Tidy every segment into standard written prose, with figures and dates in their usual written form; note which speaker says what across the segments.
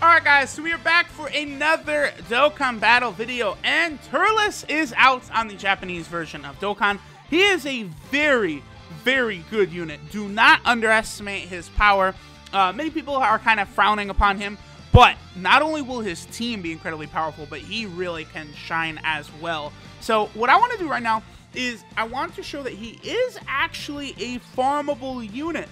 Speaker 1: Alright guys, so we are back for another Dokkan battle video, and Turles is out on the Japanese version of Dokkan. He is a very, very good unit. Do not underestimate his power. Many people are kind of frowning upon him, but not only will his team be incredibly powerful, but he really can shine as well. So what I want to do right now is I want to show that he is actually a farmable unit.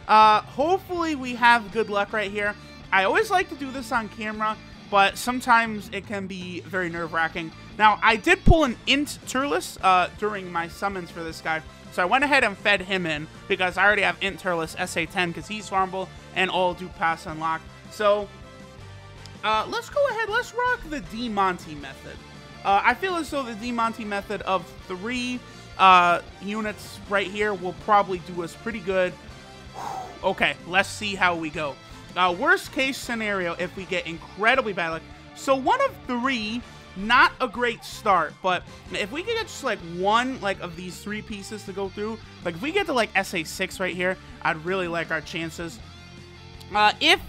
Speaker 1: Hopefully we have good luck right here. I always like to do this on camera, but sometimes it can be very nerve-wracking. Now, I did pull an int Turles during my summons for this guy, so I went ahead and fed him in because I already have int Turles SA10 because he's farmable and all do pass unlock. So let's go ahead. Let's rock the D-Monty method. I feel as though the D-Monty method of 3 units right here will probably do us pretty good. Okay, let's see how we go. Worst case scenario, if we get incredibly bad luck. So 1 of 3, not a great start, but if we could get just like 1 of these 3 pieces to go through, like if we get to like SA6 right here, I'd really like our chances. If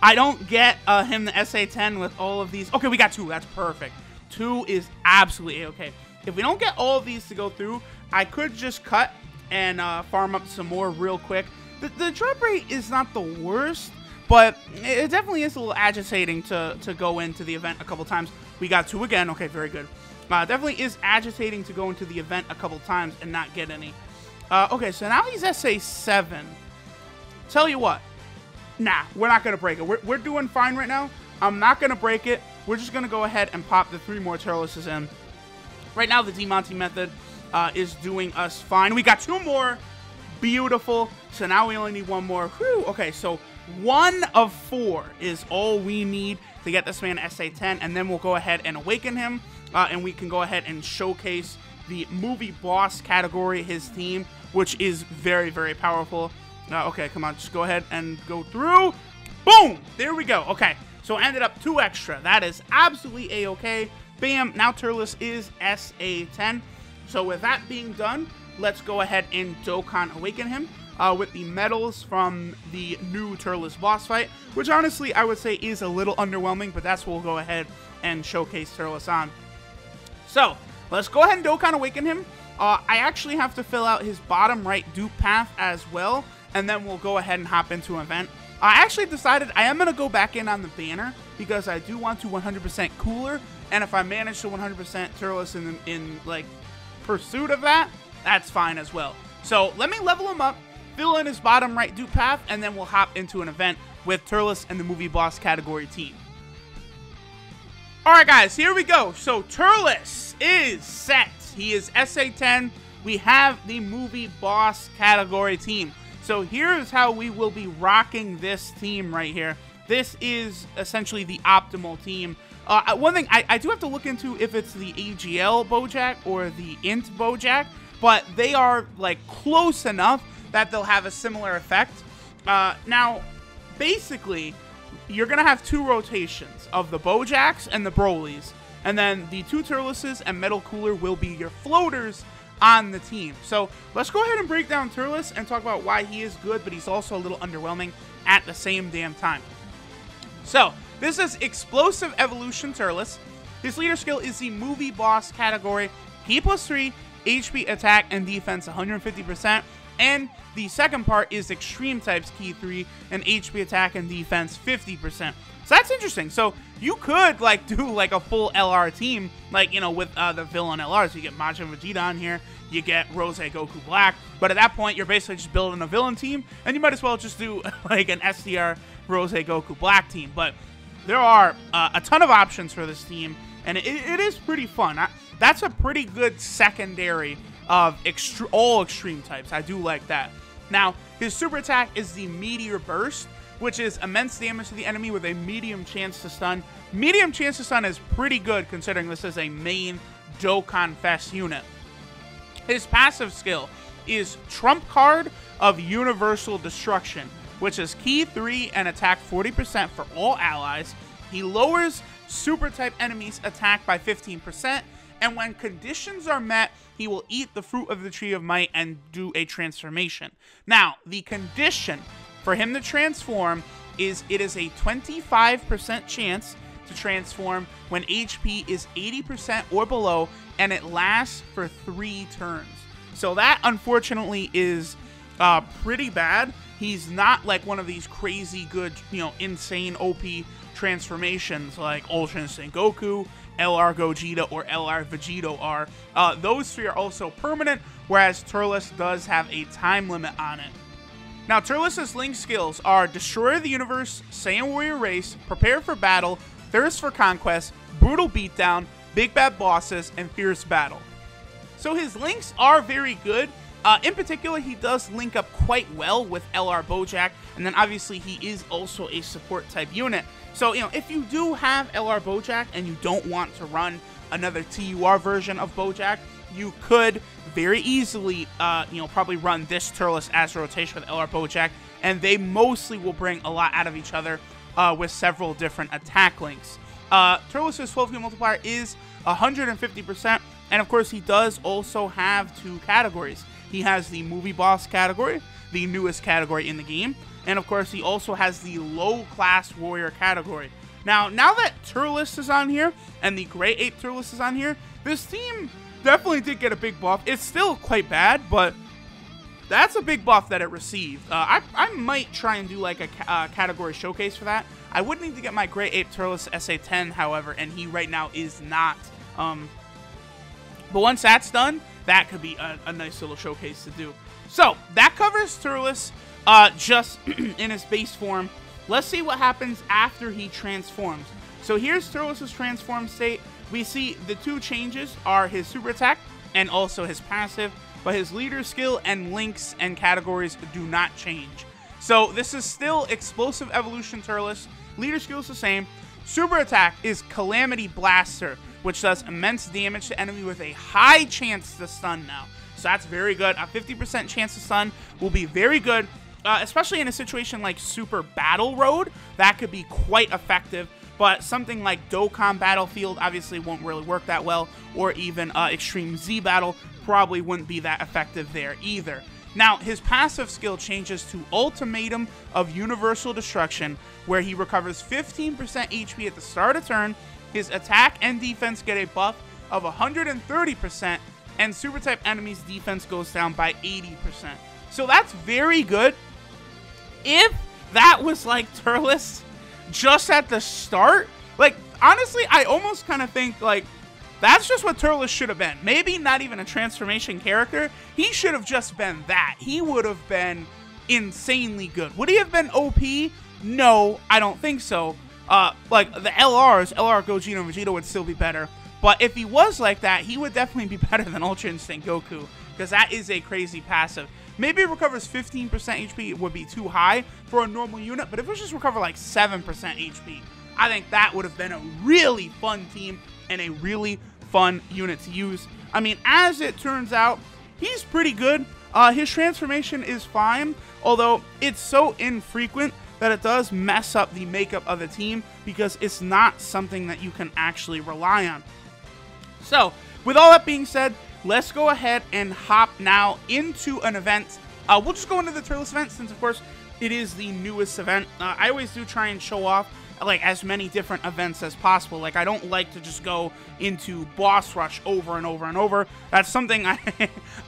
Speaker 1: I don't get him the SA10 with all of these, okay, we got 2, that's perfect. 2 is absolutely okay. If we don't get all of these to go through, I could just cut and farm up some more real quick. The drop rate is not the worst, but it definitely is a little agitating to go into the event a couple times. We got 2 again. Okay, very good. Definitely is agitating to go into the event a couple times and not get any. Okay, so now he's SA7. Tell you what. Nah, we're not going to break it. We're doing fine right now. I'm not going to break it. We're just going to go ahead and pop the 3 more Turleses in. Right now, the D-Monty method is doing us fine. We got 2 more. Beautiful. So now we only need 1 more. Whew. Okay, so 1 of 4 is all we need to get this man SA10, and then we'll go ahead and awaken him, and we can go ahead and showcase the movie boss category, his team, which is very, very powerful. Okay, come on, just go ahead and go through. Boom! There we go. Okay, so ended up 2 extra. That is absolutely A-okay. Bam! Now Turles is SA10. So with that being done, let's go ahead and Dokkan awaken him with the medals from the new Turles boss fight, which honestly I would say is a little underwhelming, but that's what we'll go ahead and showcase Turles on. So let's go ahead and Dokkan awaken him. I actually have to fill out his bottom right dupe path as well, and then we'll go ahead and hop into an event. I actually decided I am going to go back in on the banner because I do want to 100% cooler, and if I manage to 100% Turles in like pursuit of that, that's fine as well. So let me level him up, fill in his bottom right dupe path, and then we'll hop into an event with Turles and the movie boss category team. Alright guys, here we go. So Turles is set. He is SA10. We have the movie boss category team. So here's how we will be rocking this team right here. This is essentially the optimal team. One thing, I do have to look into if it's the AGL Bojack or the Int Bojack, but they are like close enough that they'll have a similar effect. Now, basically, you're going to have 2 rotations of the Bojacks and the Brolys, and then the 2 Turleses and Metal Cooler will be your floaters on the team. So let's go ahead and break down Turles and talk about why he is good, but he's also a little underwhelming at the same damn time. So this is Explosive Evolution Turles. His leader skill is the movie boss category. Key +3, HP attack and defense 150%. And the second part is Extreme types Key 3 and HP attack and defense 50%. So that's interesting. So you could like do like a full LR team, like, you know, with the villain LRs. You get Majin Vegeta on here, you get Rose Goku Black, but at that point you're basically just building a villain team, and you might as well just do like an SDR Rose Goku Black team. But there are a ton of options for this team, and it is pretty fun. That's a pretty good secondary of all extreme types. I do like that. Now, his super attack is the Meteor Burst, which is immense damage to the enemy with a medium chance to stun. Medium chance to stun is pretty good considering this is a main Dokkan Fest unit. His passive skill is Trump Card of Universal Destruction, which is Key 3 and attack 40% for all allies. He lowers super type enemies' attack by 15%, and when conditions are met, he will eat the fruit of the Tree of Might and do a transformation. Now, the condition for him to transform is it is a 25% chance to transform when HP is 80% or below, and it lasts for 3 turns. So that, unfortunately, is pretty bad. He's not like one of these crazy good, insane OP transformations like Ultra Instinct Goku, LR Gogeta, or LR Vegito are. Those 3 are also permanent, whereas Turles does have a time limit on it. Now, Turles' Link skills are Destroyer the Universe, Saiyan Warrior Race, Prepare for Battle, Thirst for Conquest, Brutal Beatdown, Big Bad Bosses, and Fierce Battle. So his links are very good. In particular, he does link up quite well with LR Bojack, and then obviously he is also a support type unit. So, if you do have LR Bojack and you don't want to run another TUR version of Bojack, you could very easily, probably run this Turles as a rotation with LR Bojack, and they mostly will bring a lot out of each other with several different attack links. Turles' 12 multiplier is 150%, and of course he does also have 2 categories. He has the movie boss category, the newest category in the game, and of course he also has the low class warrior category. Now that Turles is on here, and the Great Ape Turles is on here, this team definitely did get a big buff. It's still quite bad, but that's a big buff that it received. I might try and do like a category showcase for that. I would need to get my Great Ape Turles SA10, however, and he right now is not. But once that's done, that could be a nice little showcase to do. So, that covers Turles just in his base form. Let's see what happens after he transforms. So here's Turles' transform state. We see the 2 changes are his super attack and also his passive, but his leader skill and links and categories do not change. So this is still Explosive Evolution Turles. Leader skill is the same. Super attack is Calamity Blaster, which does immense damage to enemy with a high chance to stun now. So that's very good. A 50% chance to stun will be very good, especially in a situation like Super Battle Road. That could be quite effective. But something like Dokkan Battlefield obviously won't really work that well, or even Extreme Z Battle probably wouldn't be that effective there either. Now, his passive skill changes to Ultimatum of Universal Destruction, where he recovers 15% HP at the start of turn. His attack and defense get a buff of 130%, and super type enemies' defense goes down by 80%. So that's very good. If that was like Turles just at the start, like, honestly, I almost kind of think, like, that's just what Turles should have been. Maybe not even a transformation character. He should have just been that. He would have been insanely good. Would he have been OP? No, I don't think so. Like, the LRs, LR Gogeta and Vegeta would still be better. But if he was like that, he would definitely be better than Ultra Instinct Goku, because that is a crazy passive. Maybe it recovers 15% HP would be too high for a normal unit, but if it was just recover like 7% HP, I think that would have been a really fun team and a really fun unit to use. I mean, as it turns out, he's pretty good. His transformation is fine, although it's so infrequent that it does mess up the makeup of the team because it's not something that you can actually rely on. So, with all that being said, let's go ahead and hop now into an event. We'll just go into the Turles event since, of course, it is the newest event. I always do try and show off like as many different events as possible. Like, I don't like to just go into Boss Rush over and over and over. That's something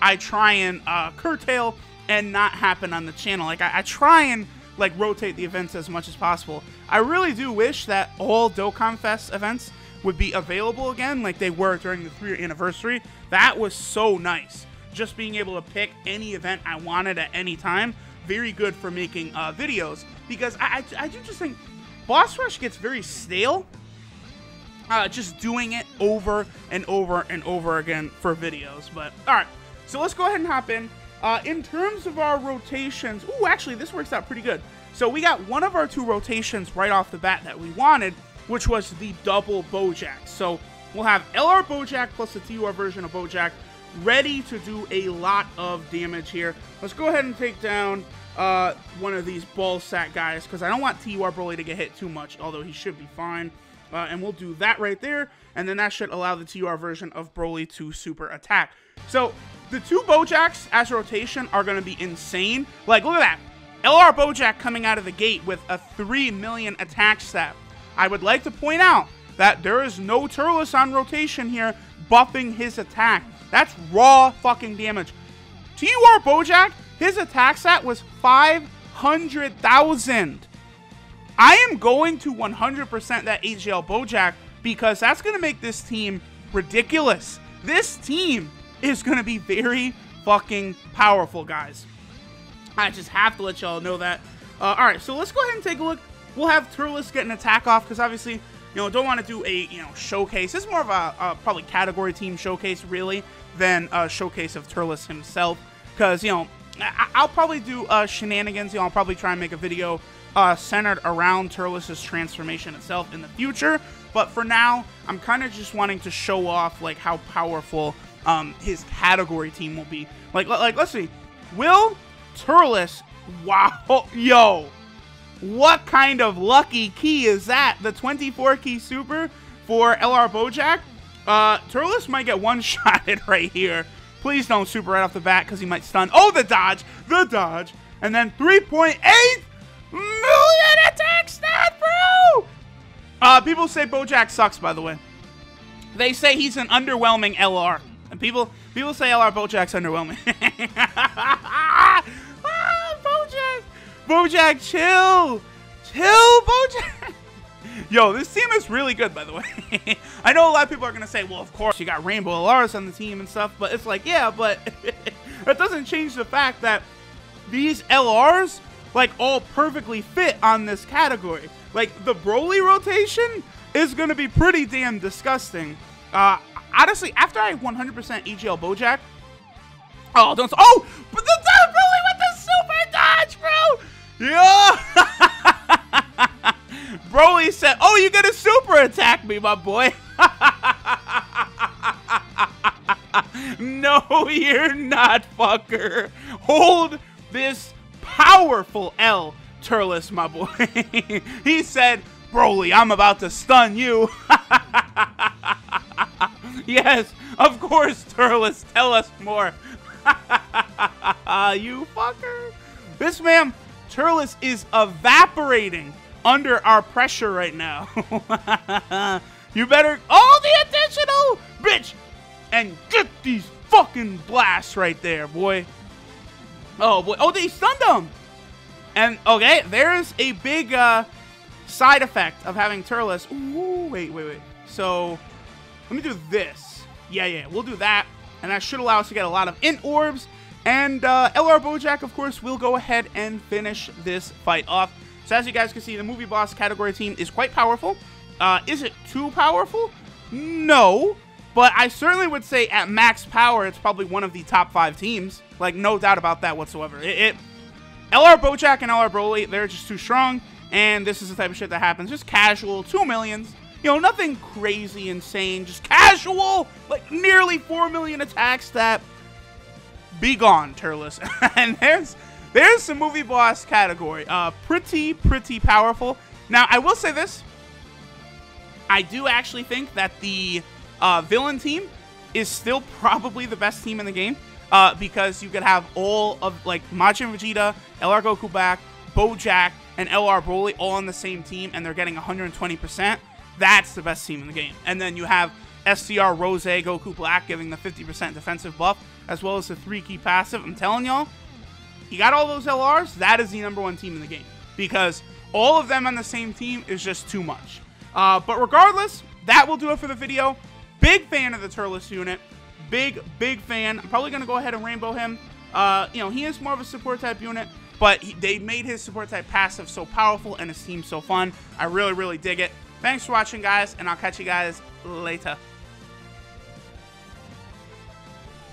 Speaker 1: I try and curtail and not happen on the channel. Like, I try and like rotate the events as much as possible. I really do wish that all Dokkan Fest events would be available again like they were during the 3-year anniversary. That was so nice. Just being able to pick any event I wanted at any time. Very good for making videos, because I do just think Boss Rush gets very stale just doing it over and over and over again for videos. But alright, so let's go ahead and hop in. In terms of our rotations, ooh, actually this works out pretty good. So we got one of our 2 rotations right off the bat that we wanted, which was the double Bojack. So we'll have LR Bojack plus the TUR version of Bojack ready to do a lot of damage here. Let's go ahead and take down one of these ball sack guys, because I don't want TUR Broly to get hit too much, although he should be fine. And we'll do that right there, and then that should allow the TUR version of Broly to super attack. So the 2 Bojacks as a rotation are going to be insane. Like, look at that. LR Bojack coming out of the gate with a 3 million attack stat. I would like to point out that there is no Turles on rotation here buffing his attack. That's raw fucking damage. TUR Bojack, his attack stat was 500,000. I am going to 100% that AGL Bojack because that's going to make this team ridiculous. This team is going to be very fucking powerful, guys. I just have to let y'all know that. Alright, so let's go ahead and take a look. We'll have Turles get an attack off because obviously, don't want to do a, showcase. This is more of a probably category team showcase, really, than a showcase of Turles himself. Because, I'll probably do shenanigans. I'll probably try and make a video centered around Turles' transformation itself in the future. But for now, I'm kind of just wanting to show off, like, how powerful his category team will be. Like, let's see. Will Turles, wow, yo, what kind of lucky key is that? The 24 key super for LR Bojack? Turles might get one-shotted right here. Please don't super right off the bat because he might stun. Oh, the dodge, and then 3.8 million attack stat, bro! People say Bojack sucks, by the way. They say he's an underwhelming LR. And people say LR Bojack's underwhelming. Bojack, chill, Bojack. Yo, this team is really good, by the way. I know a lot of people are gonna say, well, of course you got Rainbow LRs on the team and stuff, but it's like, yeah, but that doesn't change the fact that these LRs, like, all perfectly fit on this category. Like, the Broly rotation is gonna be pretty damn disgusting. Honestly, after I 100% AGL Bojack, oh, don't, oh, but the Broly with the super dodge, bro. Yeah! Broly said, oh, you gonna super attack me, my boy. No, you're not, fucker. Hold this powerful L, Turles, my boy. He said, Broly, I'm about to stun you. Yes, of course, Turles, tell us more. You fucker. This man, Turles, is evaporating under our pressure right now. You better, oh, the additional, bitch, and get these fucking blasts right there, boy. Oh, boy, oh, they stunned him. And, okay, there's a big side effect of having Turles. Ooh, wait. So, let me do this. Yeah, we'll do that. And that should allow us to get a lot of int orbs. And LR Bojack, of course, will go ahead and finish this fight off. So as you guys can see, the movie boss category team is quite powerful. Is it too powerful? No. But I certainly would say at max power, it's probably one of the top 5 teams. Like, no doubt about that whatsoever. LR Bojack and LR Broly, they're just too strong. And this is the type of shit that happens. Just casual, 2 millions. Nothing crazy, insane. Just casual, like nearly 4 million attack stat. Be gone, Turles. And there's some movie boss category. Pretty powerful. Now, I will say this. I do actually think that the villain team is still probably the best team in the game. Because you could have all of, like, Majin Vegeta, LR Goku Black, Bojack, and LR Broly all on the same team, and they're getting 120%. That's the best team in the game. And then you have SCR Rose Goku Black giving the 50% defensive buff, as well as the 3-key passive. I'm telling y'all, you got all those LRs, that is the #1 team in the game. Because all of them on the same team is just too much. But regardless, that will do it for the video. Big fan of the Turles unit. Big fan. I'm probably going to go ahead and rainbow him. He is more of a support type unit, but they made his support type passive so powerful and his team so fun. I really dig it. Thanks for watching, guys, and I'll catch you guys later.